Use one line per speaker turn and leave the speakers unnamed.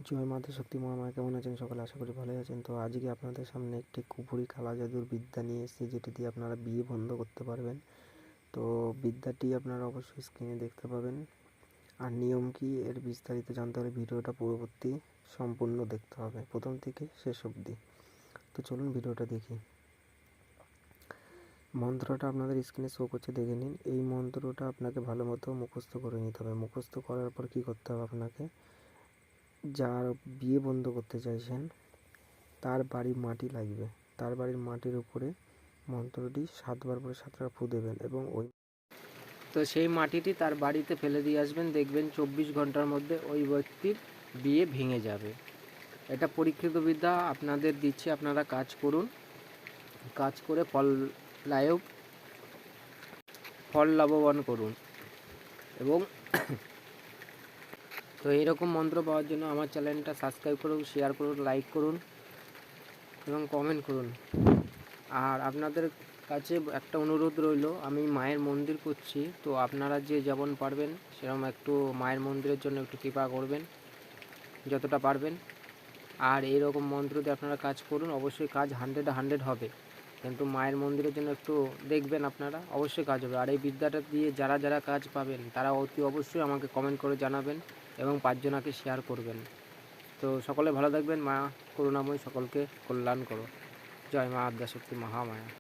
জয় মাতা শক্তি মহামায়া, কেমন আছেন সকলে? আশা করি ভালোই আছেন। তো আজকে আপনাদের সামনে একটি কুফুরি কালা জাদুর বিদ্যা নিয়ে এসেছি, যেটি দিয়ে আপনারা বিয়ে বন্ধ করতে পারবেন। তো বিদ্যাটি আপনারা অবশ্যই স্ক্রিনে দেখতে পাবেন। আর নিয়ম কি এর বিস্তারিত জানতে হলে ভিডিওটা পূর্ববর্তী সম্পূর্ণ দেখতে হবে, প্রথম থেকে শেষ অবধি। তো চলুন ভিডিওটা দেখি। মন্ত্রটা আপনাদের স্ক্রিনে শো করছে, দেখে নিন। এই মন্ত্রটা আপনাকে ভালো মতো মুখস্থ করে নিতে হবে। মুখস্থ করার পর কী করতে হবে আপনাকে, যার বিয়ে বন্ধ করতে চাইছেন তার বাড়ির মাটি লাগবে। তার বাড়ির মাটির উপরে মন্ত্রটি 7বার করে 7টা ফু দেবেন এবং সেই মাটিটি তার বাড়িতে ফেলে দিয়ে আসবেন। দেখবেন 24 ঘন্টার মধ্যে ওই ব্যক্তির বিয়ে ভেঙে যাবে। এটা পরীক্ষিত বিদ্যা আপনাদের দিচ্ছি, আপনারা কাজ করুন। কাজ করে ফল লাভবান করুন। এবং তো এইরকম মন্ত্র পাওয়ার জন্য আমার চ্যানেলটা সাবস্ক্রাইব করুন, শেয়ার করুন, লাইক করুন এবং কমেন্ট করুন। আর আপনাদের কাছে একটা অনুরোধ রইল, আমি মায়ের মন্দির করছি, তো আপনারা যে যেমন পারবেন সেরকম একটু মায়ের মন্দিরের জন্য একটু কৃপা করবেন যতটা পারবেন। আর এইরকম মন্ত্র দিয়ে আপনারা কাজ করুন, অবশ্যই কাজ 100 হবে। কিন্তু মায়ের মন্দিরের জন্য একটু দেখবেন, আপনারা অবশ্যই কাজ হবে। আর এই বিদ্যাটা দিয়ে যারা যারা কাজ পাবেন তারা অতি অবশ্যই আমাকে কমেন্ট করে জানাবেন এবং 5 জনাকে শেয়ার করবেন। তো সকলে ভালো থাকবেন। মা করুণাময় সকলকে কল্যাণ করো। জয় মা আদ্যাশক্তি মহামায়া।